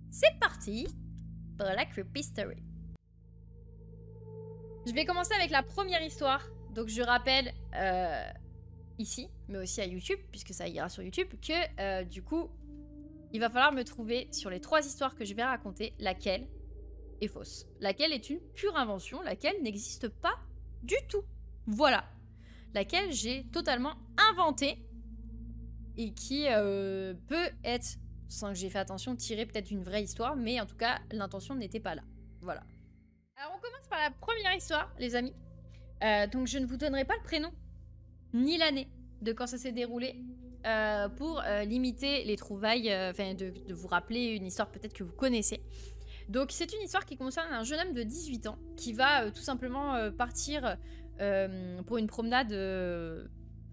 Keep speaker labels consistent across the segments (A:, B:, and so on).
A: C'est parti pour la creepy story. Je vais commencer avec la première histoire. Donc je rappelle ici, mais aussi à YouTube, puisque ça ira sur YouTube, que du coup, il va falloir me trouver sur les 3 histoires que je vais raconter, laquelle est fausse. Laquelle est une pure invention, laquelle n'existe pas du tout. Voilà. Laquelle j'ai totalement inventée et qui peut être, sans que j'ai fait attention, tirée peut-être d'une vraie histoire, mais en tout cas, l'intention n'était pas là. Voilà. Alors on commence par la première histoire, les amis. Donc je ne vous donnerai pas le prénom, ni l'année de quand ça s'est déroulé, pour limiter les trouvailles, enfin de vous rappeler une histoire peut-être que vous connaissez. Donc c'est une histoire qui concerne un jeune homme de 18 ans qui va tout simplement partir pour une promenade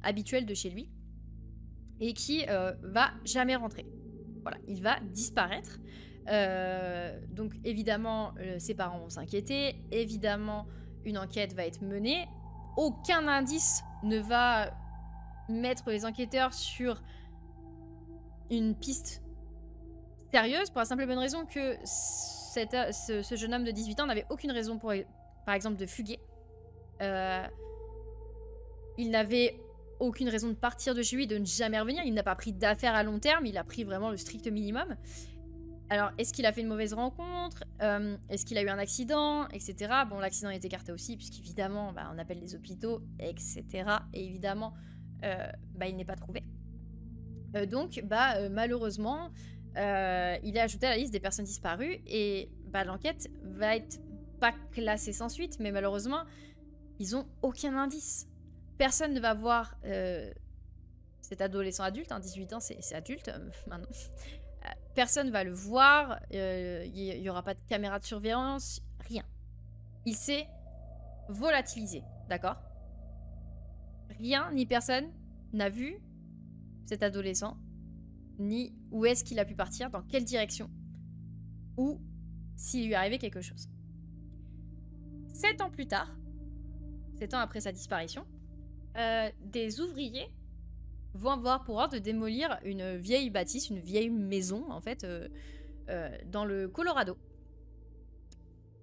A: habituelle de chez lui et qui va jamais rentrer. Voilà, il va disparaître. Donc évidemment, ses parents vont s'inquiéter. Évidemment, une enquête va être menée. Aucun indice ne va mettre les enquêteurs sur une piste sérieuse pour la simple et bonne raison que ce jeune homme de 18 ans n'avait aucune raison pour, par exemple, de fuguer. Il n'avait aucune raison de partir de chez lui, de ne jamais revenir. Il n'a pas pris d'affaires à long terme, il a pris vraiment le strict minimum. Alors, est-ce qu'il a fait une mauvaise rencontre? Est-ce qu'il a eu un accident? Etc. Bon, l'accident est écarté aussi, puisqu'évidemment, on appelle les hôpitaux, etc. Et évidemment, il n'est pas trouvé. Donc, malheureusement, il est ajouté à la liste des personnes disparues. Et l'enquête va être pas classée sans suite, mais malheureusement, ils ont aucun indice. Personne ne va voir cet adolescent adulte, 18 ans, c'est adulte maintenant. Personne va le voir, il n'y aura pas de caméra de surveillance, rien. Il s'est volatilisé, d'accord? Rien ni personne n'a vu cet adolescent, ni où est-ce qu'il a pu partir, dans quelle direction, ou s'il lui est arrivé quelque chose. 7 ans plus tard, 7 ans après sa disparition, des ouvriers vont avoir pour ordre de démolir une vieille bâtisse, une vieille maison, en fait, dans le Colorado.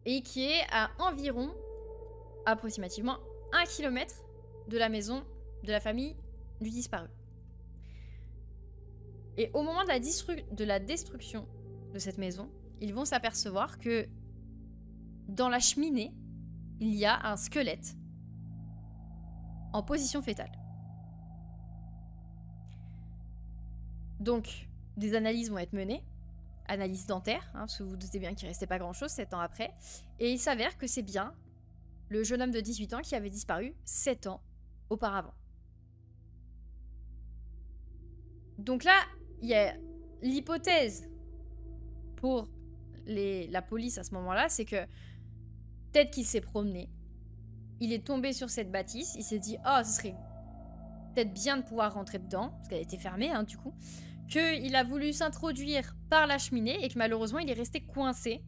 A: Et qui est à environ, approximativement, 1 km de la maison de la famille du disparu. Et au moment de la destruction de cette maison, ils vont s'apercevoir que dans la cheminée, il y a un squelette en position fétale. Donc, des analyses vont être menées, analyses dentaires, parce que vous vous doutez bien qu'il ne restait pas grand-chose 7 ans après, et il s'avère que c'est bien le jeune homme de 18 ans qui avait disparu 7 ans auparavant. Donc là, il y a l'hypothèse pour la police à ce moment-là, c'est que peut-être qu'il s'est promené, il est tombé sur cette bâtisse, il s'est dit « Oh, ce serait peut-être bien de pouvoir rentrer dedans », parce qu'elle était fermée, du coup, qu'il a voulu s'introduire par la cheminée et que malheureusement, il est resté coincé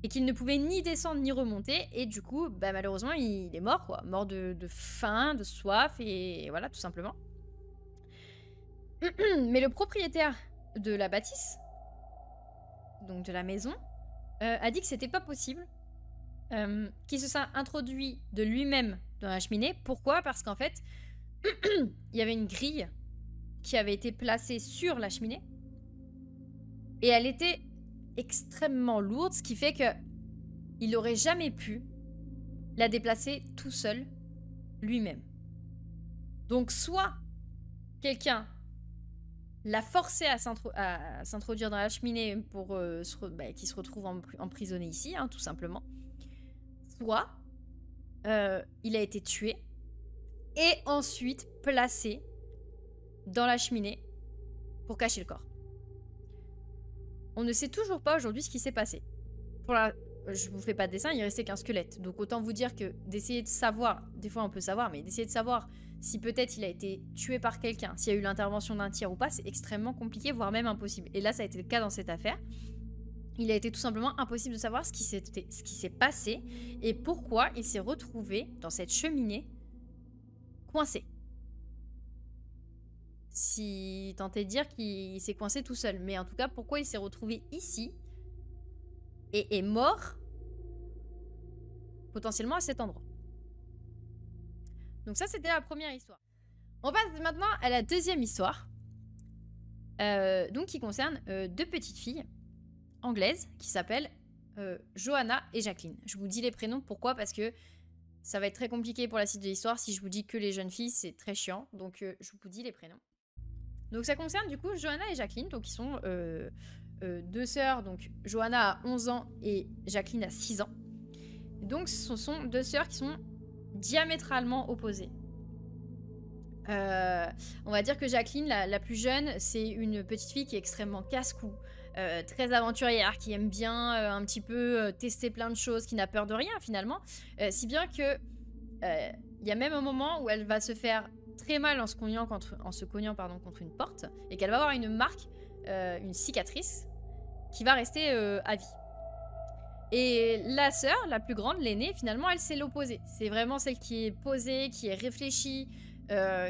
A: et qu'il ne pouvait ni descendre ni remonter. Et du coup, malheureusement, il est mort, quoi. Mort de faim, de soif et voilà, tout simplement. Mais le propriétaire de la bâtisse, donc de la maison, a dit que c'était pas possible, qu'il se soit introduit de lui-même dans la cheminée. Pourquoi? Parce qu'en fait, il y avait une grille qui avait été placée sur la cheminée et elle était extrêmement lourde, ce qui fait que il n'aurait jamais pu la déplacer tout seul lui-même. Donc soit quelqu'un l'a forcé à s'introduire dans la cheminée pour qu'il se retrouve emprisonné ici, tout simplement, soit il a été tué et ensuite placé dans la cheminée pour cacher le corps. On ne sait toujours pas aujourd'hui ce qui s'est passé. Je vous fais pas de dessin, il restait qu'un squelette. Donc autant vous dire que d'essayer de savoir, des fois on peut savoir, mais d'essayer de savoir si peut-être il a été tué par quelqu'un, s'il y a eu l'intervention d'un tiers ou pas, c'est extrêmement compliqué, voire même impossible. Et là, ça a été le cas dans cette affaire. Il a été tout simplement impossible de savoir ce qui s'est passé et pourquoi il s'est retrouvé dans cette cheminée coincé. si tant est de dire qu'il s'est coincé tout seul. Mais en tout cas, pourquoi il s'est retrouvé ici et est mort potentiellement à cet endroit. Donc ça, c'était la première histoire. On passe maintenant à la deuxième histoire. Donc qui concerne deux petites filles anglaises qui s'appellent Johanna et Jacqueline. Je vous dis les prénoms, pourquoi? Parce que ça va être très compliqué pour la suite de l'histoire. Si je vous dis que les jeunes filles, c'est très chiant. Donc je vous dis les prénoms. Donc ça concerne du coup Johanna et Jacqueline, donc qui sont deux sœurs. Donc Johanna a 11 ans et Jacqueline a 6 ans. Donc ce sont deux sœurs qui sont diamétralement opposées. On va dire que Jacqueline, la plus jeune, c'est une petite fille qui est extrêmement casse-cou, très aventurière, qui aime bien un petit peu tester plein de choses, qui n'a peur de rien finalement. Si bien que il y a même un moment où elle va se faire très mal en se cognant contre une porte, et qu'elle va avoir une marque, une cicatrice, qui va rester à vie. Et la sœur, la plus grande, l'aînée, finalement, elle, c'est l'opposé. C'est vraiment celle qui est posée, qui est réfléchie,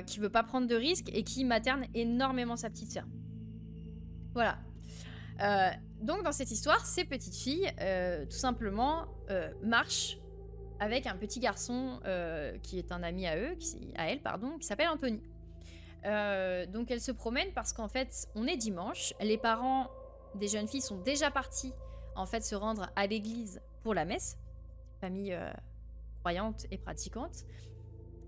A: qui veut pas prendre de risques et qui materne énormément sa petite sœur. Voilà. Donc, dans cette histoire, ces petites filles, tout simplement, marchent avec un petit garçon qui est un ami à elles, qui s'appelle Anthony. Donc, elles se promènent parce qu'en fait, on est dimanche. Les parents des jeunes filles sont déjà partis en fait se rendre à l'église pour la messe, famille croyante et pratiquante.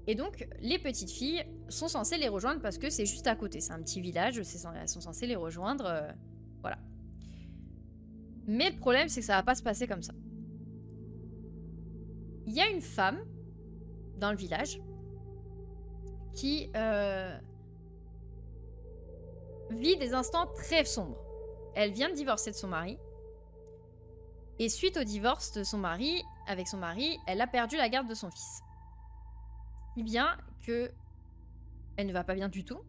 A: Et donc les petites filles sont censées les rejoindre parce que c'est juste à côté, c'est un petit village, elles sont censées les rejoindre, voilà. Mais le problème c'est que ça va pas se passer comme ça. Il y a une femme dans le village qui vit des instants très sombres. Elle vient de divorcer de son mari. Et suite au divorce de son mari, elle a perdu la garde de son fils. Si bien que elle ne va pas bien du tout.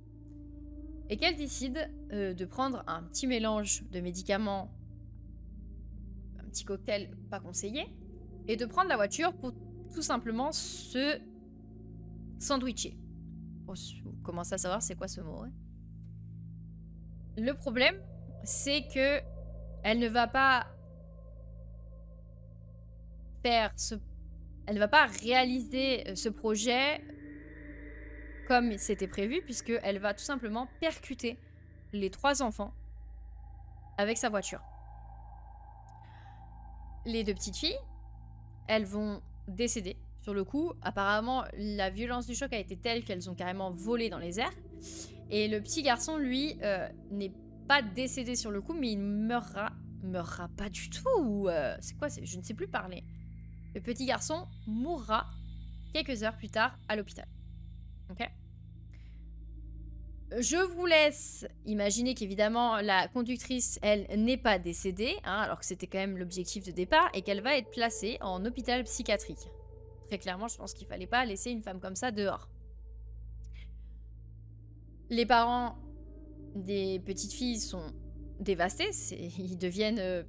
A: Et qu'elle décide de prendre un petit mélange de médicaments, un petit cocktail pas conseillé, et de prendre la voiture pour tout simplement se sandwicher. Vous commencez à savoir c'est quoi ce mot, hein. Le problème, c'est que elle ne va pas elle ne va pas réaliser ce projet comme c'était prévu, puisqu'elle va tout simplement percuter les 3 enfants avec sa voiture. Les 2 petites filles, elles vont décéder sur le coup. Apparemment, la violence du choc a été telle qu'elles ont carrément volé dans les airs. Et le petit garçon, lui, n'est pas décédé sur le coup, mais il meurra pas du tout. Ou c'est quoi, je ne sais plus parler. Le petit garçon mourra quelques heures plus tard à l'hôpital. Ok ? Je vous laisse imaginer qu'évidemment la conductrice, elle, n'est pas décédée, hein, alors que c'était quand même l'objectif de départ, et qu'elle va être placée en hôpital psychiatrique. Très clairement, je pense qu'il fallait pas laisser une femme comme ça dehors. Les parents des petites filles sont dévastés, ils deviennent...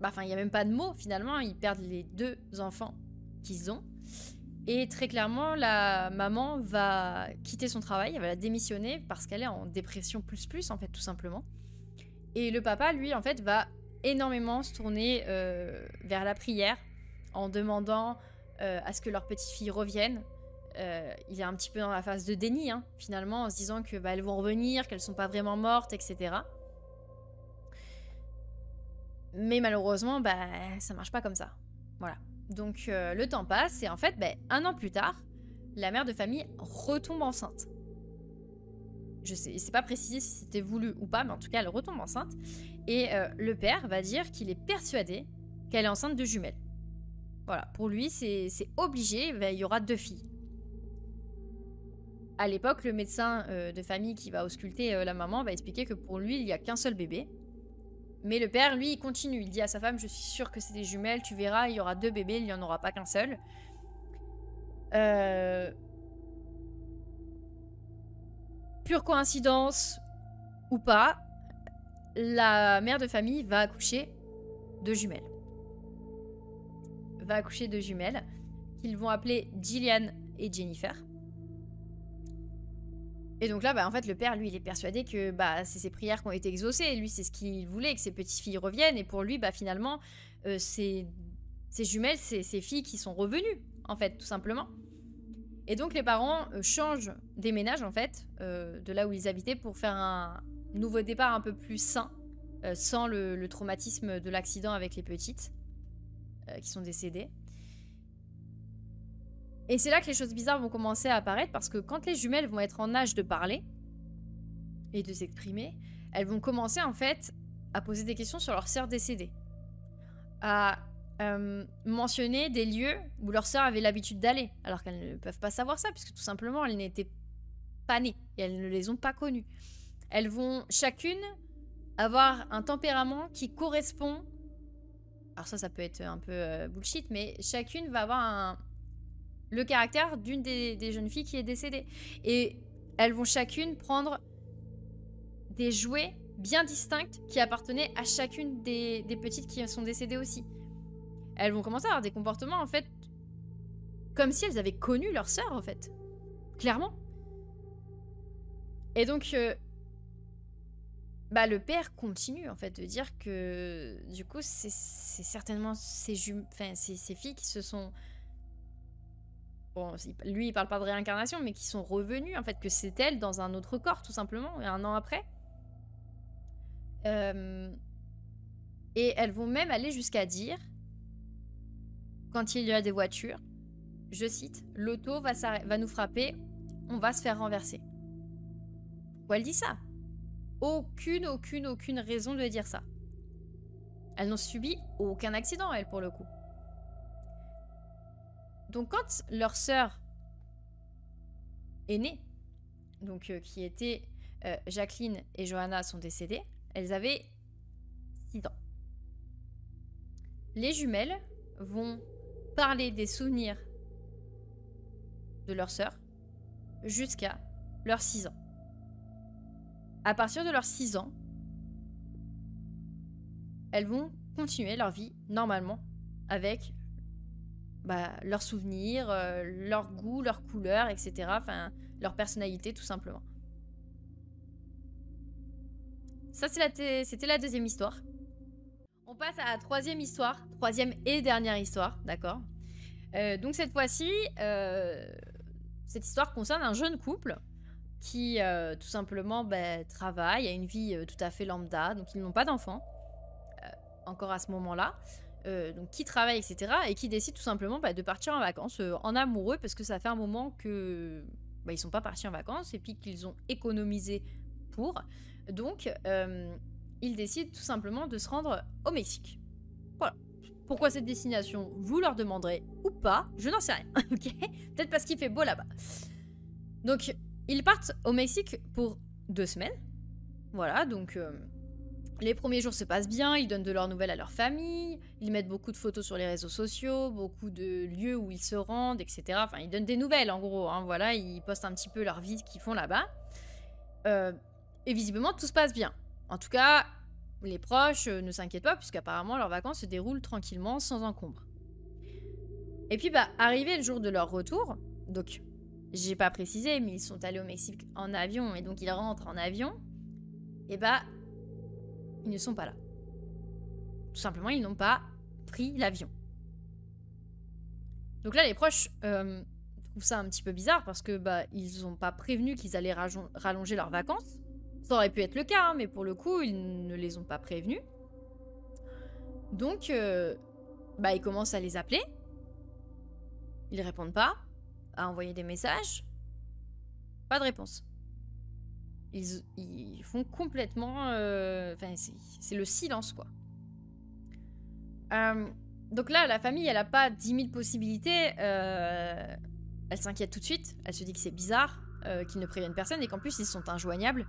A: Enfin, il n'y a même pas de mots, finalement. Ils perdent les 2 enfants qu'ils ont. Et très clairement, la maman va quitter son travail, elle va la démissionner parce qu'elle est en dépression plus, en fait, tout simplement. Et le papa, lui, en fait, va énormément se tourner vers la prière en demandant à ce que leur petite fille revienne. Il est un petit peu dans la phase de déni, hein, finalement, en se disant que elles vont revenir, qu'elles sont pas vraiment mortes, etc. Mais malheureusement, ça marche pas comme ça. Voilà. Donc le temps passe et en fait, 1 an plus tard, la mère de famille retombe enceinte. Je sais, c'est pas précisé si c'était voulu ou pas, mais en tout cas, elle retombe enceinte. Et le père va dire qu'il est persuadé qu'elle est enceinte de jumelles. Voilà, pour lui, c'est obligé, il y aura 2 filles. À l'époque, le médecin de famille qui va ausculter la maman va expliquer que pour lui, il n'y a qu'un seul bébé. Mais le père, lui, il continue. Il dit à sa femme, je suis sûre que c'est des jumelles, tu verras, il y aura 2 bébés, il n'y en aura pas qu'un seul. Pure coïncidence ou pas, la mère de famille va accoucher de jumelles. Qu'ils vont appeler Gillian et Jennifer. Et donc là, bah, en fait, le père, lui, il est persuadé que bah, c'est ses prières qui ont été exaucées. Lui, c'est ce qu'il voulait, que ses petites-filles reviennent. Et pour lui, bah, finalement, ses jumelles, c'est ses filles qui sont revenues, en fait, tout simplement. Et donc les parents changent, déménagent, en fait, de là où ils habitaient pour faire un nouveau départ un peu plus sain, sans le traumatisme de l'accident avec les petites qui sont décédées. Et c'est là que les choses bizarres vont commencer à apparaître parce que quand les jumelles vont être en âge de parler et de s'exprimer, elles vont commencer en fait à poser des questions sur leur sœur décédée. À mentionner des lieux où leur sœur avait l'habitude d'aller, alors qu'elles ne peuvent pas savoir ça puisque tout simplement elles n'étaient pas nées et elles ne les ont pas connues. Elles vont chacune avoir un tempérament qui correspond... Alors ça peut être un peu bullshit, mais chacune va avoir le caractère d'une des jeunes filles qui est décédée. Et elles vont chacune prendre des jouets bien distincts qui appartenaient à chacune des petites qui sont décédées aussi. Elles vont commencer à avoir des comportements, en fait, comme si elles avaient connu leur sœur, en fait. Clairement. Et donc, bah, le père continue, en fait, de dire que, du coup, c'est certainement ces filles qui se sont... Bon, lui, il parle pas de réincarnation, mais qui sont revenues, en fait, que c'est elle dans un autre corps, tout simplement, et un an après. Et elles vont même aller jusqu'à dire, quand il y a des voitures, je cite, « L'auto va nous frapper, on va se faire renverser. » Pourquoi elle dit ça? Aucune raison de dire ça. Elles n'ont subi aucun accident, elles, pour le coup. Donc quand leur sœur aînée, donc qui était Jacqueline et Johanna sont décédées, elles avaient 6 ans. Les jumelles vont parler des souvenirs de leur sœur jusqu'à leurs 6 ans. À partir de leurs 6 ans, elles vont continuer leur vie normalement avec leurs souvenirs, leurs goûts, leurs couleurs, etc. Enfin, leur personnalité tout simplement. Ça, c'était la deuxième histoire. On passe à la troisième histoire, troisième et dernière histoire, d'accord. Donc cette fois-ci, cette histoire concerne un jeune couple qui tout simplement travaille, a une vie tout à fait lambda, donc ils n'ont pas d'enfants, encore à ce moment-là, donc qui travaille, etc. et qui décide tout simplement de partir en vacances en amoureux, parce que ça fait un moment que ils sont pas partis en vacances et puis qu'ils ont économisé pour. Donc ils décident tout simplement de se rendre au Mexique. Voilà. Pourquoi cette destination, vous leur demanderez ou pas, je n'en sais rien, ok. Peut-être parce qu'il fait beau là-bas. Donc ils partent au Mexique pour 2 semaines. Voilà, donc les premiers jours se passent bien, ils donnent de leurs nouvelles à leur famille, ils mettent beaucoup de photos sur les réseaux sociaux, beaucoup de lieux où ils se rendent, etc. Enfin, ils donnent des nouvelles en gros, hein, voilà, ils postent un petit peu leur vie qu'ils font là-bas. Et visiblement, tout se passe bien. En tout cas, les proches ne s'inquiètent pas, puisqu'apparemment leurs vacances se déroulent tranquillement, sans encombre. Et puis, arrivé le jour de leur retour, donc... J'ai pas précisé, mais ils sont allés au Mexique en avion et donc ils rentrent en avion. Et ils ne sont pas là. Tout simplement, ils n'ont pas pris l'avion. Donc là, les proches trouvent ça un petit peu bizarre parce que ils n'ont pas prévenu qu'ils allaient rallonger leurs vacances. Ça aurait pu être le cas, hein, mais pour le coup, ils ne les ont pas prévenus. Donc, ils commencent à les appeler. Ils répondent pas. À envoyer des messages, pas de réponse. Ils font complètement... c'est le silence, quoi. Donc là, la famille, elle a pas 10 000 possibilités. Elle s'inquiète tout de suite. Elle se dit que c'est bizarre, qu'ils ne préviennent personne et qu'en plus, ils sont injoignables.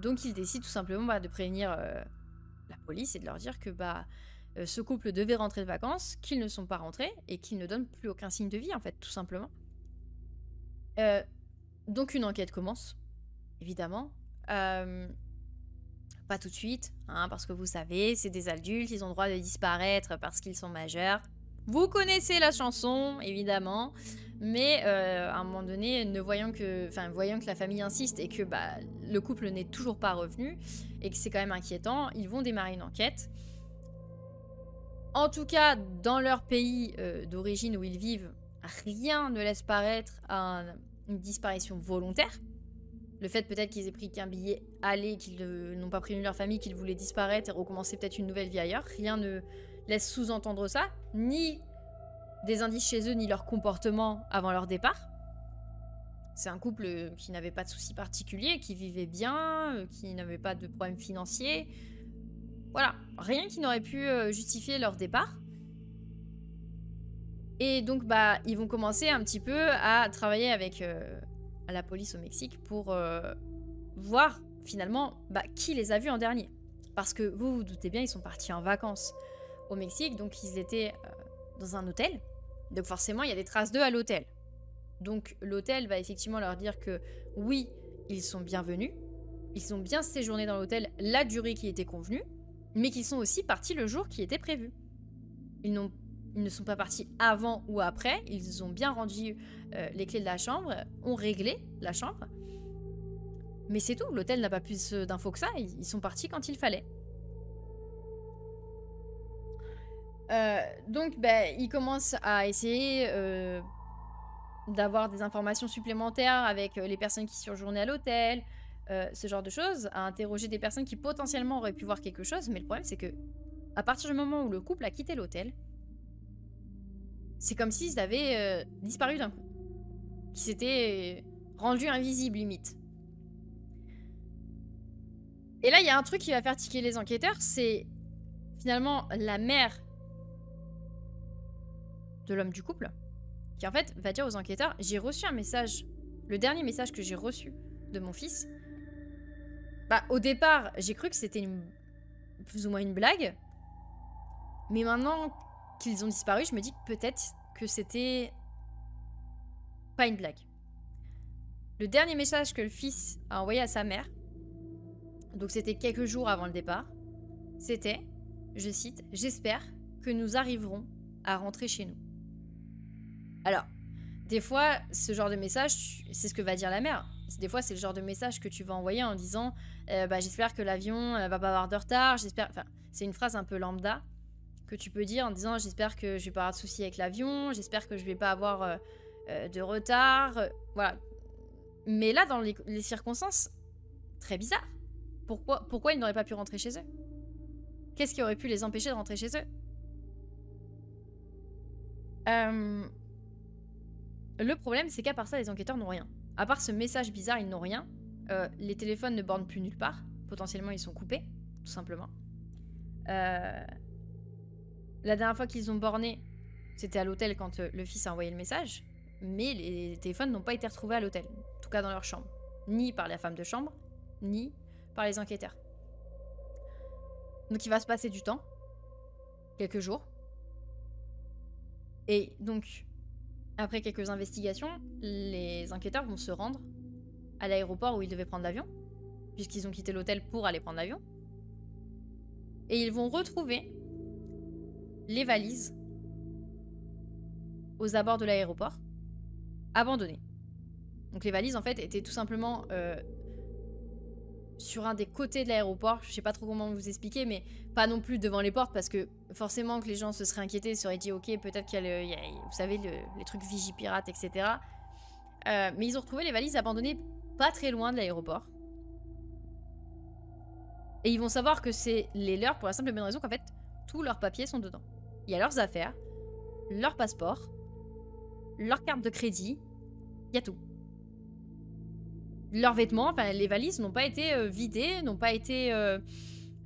A: Donc, ils décident tout simplement de prévenir la police et de leur dire que ce couple devait rentrer de vacances, qu'ils ne sont pas rentrés et qu'ils ne donnent plus aucun signe de vie, en fait, tout simplement. Donc une enquête commence, évidemment. Pas tout de suite, hein, parce que vous savez, c'est des adultes, ils ont le droit de disparaître parce qu'ils sont majeurs. Vous connaissez la chanson, évidemment, mais à un moment donné, voyant que la famille insiste et que bah, le couple n'est toujours pas revenu et que c'est quand même inquiétant, ils vont démarrer une enquête. En tout cas, dans leur pays d'origine où ils vivent, rien ne laisse paraître une disparition volontaire. Le fait peut-être qu'ils aient pris qu'un billet aller, qu'ils n'ont pas prévenu leur famille qu'ils voulaient disparaître et recommencer peut-être une nouvelle vie ailleurs, rien ne laisse sous-entendre ça, ni des indices chez eux, ni leur comportement avant leur départ. C'est un couple qui n'avait pas de soucis particuliers, qui vivait bien, qui n'avait pas de problèmes financiers. Voilà, rien qui n'aurait pu justifier leur départ. Et donc, bah, ils vont commencer un petit peu à travailler avec la police au Mexique pour voir finalement bah, qui les a vus en dernier. Parce que vous vous doutez bien, ils sont partis en vacances au Mexique, donc ils étaient dans un hôtel. Donc forcément, il y a des traces d'eux à l'hôtel. Donc l'hôtel va effectivement leur dire que oui, ils sont bienvenus, ils ont bien séjourné dans l'hôtel la durée qui était convenue, mais qu'ils sont aussi partis le jour qui était prévu. Ils ne sont pas partis avant ou après, ils ont bien rendu les clés de la chambre, ont réglé la chambre. Mais c'est tout, l'hôtel n'a pas plus d'infos que ça, ils sont partis quand il fallait. Donc, ils commencent à essayer d'avoir des informations supplémentaires avec les personnes qui séjournaient à l'hôtel, ce genre de choses, à interroger des personnes qui potentiellement auraient pu voir quelque chose, mais le problème c'est que à partir du moment où le couple a quitté l'hôtel, c'est comme s'ils avaient disparu d'un coup, qu'ils s'étaient rendus invisibles limite. Et là il y a un truc qui va faire tiquer les enquêteurs, c'est finalement la mère de l'homme du couple, qui en fait va dire aux enquêteurs, j'ai reçu un message, le dernier message que j'ai reçu de mon fils. Bah au départ, j'ai cru que c'était plus ou moins une blague, mais maintenant qu'ils ont disparu, je me dis peut-être que c'était pas une blague. Le dernier message que le fils a envoyé à sa mère, donc c'était quelques jours avant le départ, c'était, je cite, « J'espère que nous arriverons à rentrer chez nous ». Alors, des fois, ce genre de message, c'est ce que va dire la mère. Des fois, c'est le genre de message que tu vas envoyer en disant j'espère que l'avion va pas avoir de retard, j'espère... Enfin, c'est une phrase un peu lambda que tu peux dire en disant j'espère que je vais pas avoir de soucis avec l'avion, j'espère que je vais pas avoir de retard, voilà. Mais là, dans les circonstances, très bizarre. Pourquoi ils n'auraient pas pu rentrer chez eux? Qu'est-ce qui aurait pu les empêcher de rentrer chez eux? Le problème, c'est qu'à part ça, les enquêteurs n'ont rien. À part ce message bizarre, ils n'ont rien. Les téléphones ne bornent plus nulle part. Potentiellement, ils sont coupés, tout simplement. La dernière fois qu'ils ont borné, c'était à l'hôtel quand le fils a envoyé le message. Mais les téléphones n'ont pas été retrouvés à l'hôtel. En tout cas, dans leur chambre. Ni par la femme de chambre, ni par les enquêteurs. Donc, il va se passer du temps. Quelques jours. Et donc... Après quelques investigations, les enquêteurs vont se rendre à l'aéroport où ils devaient prendre l'avion, puisqu'ils ont quitté l'hôtel pour aller prendre l'avion. Et ils vont retrouver les valises aux abords de l'aéroport, abandonnées. Donc les valises, en fait, étaient tout simplement sur un des côtés de l'aéroport. Je sais pas trop comment vous expliquer, mais pas non plus devant les portes, parce que forcément que les gens se seraient inquiétés, se seraient dit ok, peut-être qu'il y a, vous savez, les trucs vigipirates, etc. Mais ils ont retrouvé les valises abandonnées pas très loin de l'aéroport. Et ils vont savoir que c'est les leurs pour la simple et bonne raison qu'en fait, tous leurs papiers sont dedans. Il y a leurs affaires, leur passeport, leur carte de crédit, il y a tout. Leurs vêtements, enfin les valises n'ont pas été vidées, n'ont pas été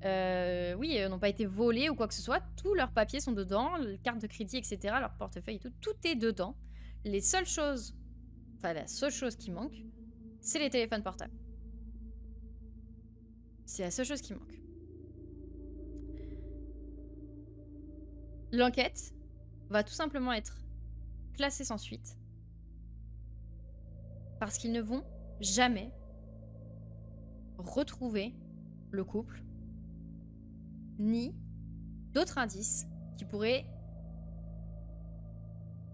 A: n'ont pas été volés ou quoi que ce soit. Tous leurs papiers sont dedans, carte de crédit, etc. Leur portefeuille et tout, tout est dedans. Les seules choses, enfin la seule chose qui manque, c'est les téléphones portables. C'est la seule chose qui manque. L'enquête va tout simplement être classée sans suite. Parce qu'ils ne vont jamais retrouver le couple, ni d'autres indices qui pourraient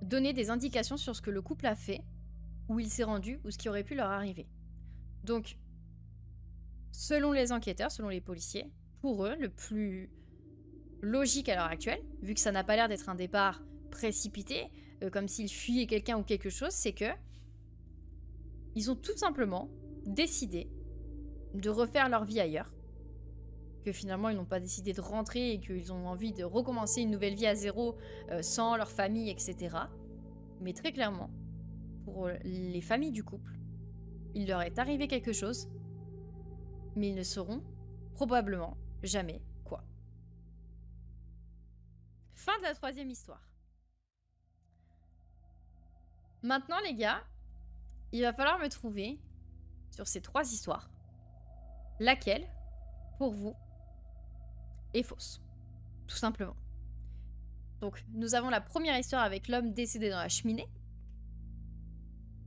A: donner des indications sur ce que le couple a fait, où il s'est rendu, ou ce qui aurait pu leur arriver. Donc, selon les enquêteurs, selon les policiers, pour eux, le plus logique à l'heure actuelle, vu que ça n'a pas l'air d'être un départ précipité, comme s'ils fuyaient quelqu'un ou quelque chose, c'est que ils ont tout simplement décidé de refaire leur vie ailleurs. Que finalement, ils n'ont pas décidé de rentrer et qu'ils ont envie de recommencer une nouvelle vie à zéro sans leur famille, etc. Mais très clairement, pour les familles du couple, il leur est arrivé quelque chose, mais ils ne sauront probablement jamais quoi. Fin de la 3e histoire. Maintenant, les gars, il va falloir me trouver, sur ces 3 histoires, laquelle, pour vous, est fausse. Tout simplement. Donc, nous avons la première histoire avec l'homme décédé dans la cheminée.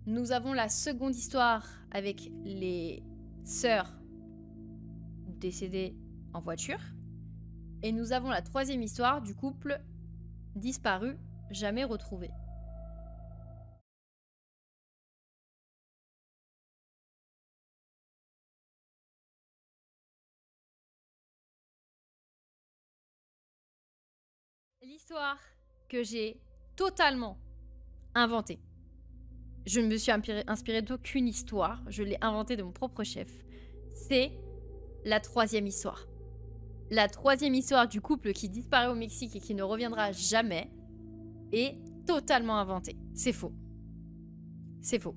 A: Nous avons la seconde histoire avec les sœurs décédées en voiture. Et nous avons la 3e histoire du couple disparu, jamais retrouvé. L'histoire que j'ai totalement inventée. Je ne me suis inspirée d'aucune histoire, je l'ai inventée de mon propre chef. C'est la 3e histoire. La 3e histoire du couple qui disparaît au Mexique et qui ne reviendra jamais est totalement inventée. C'est faux. C'est faux.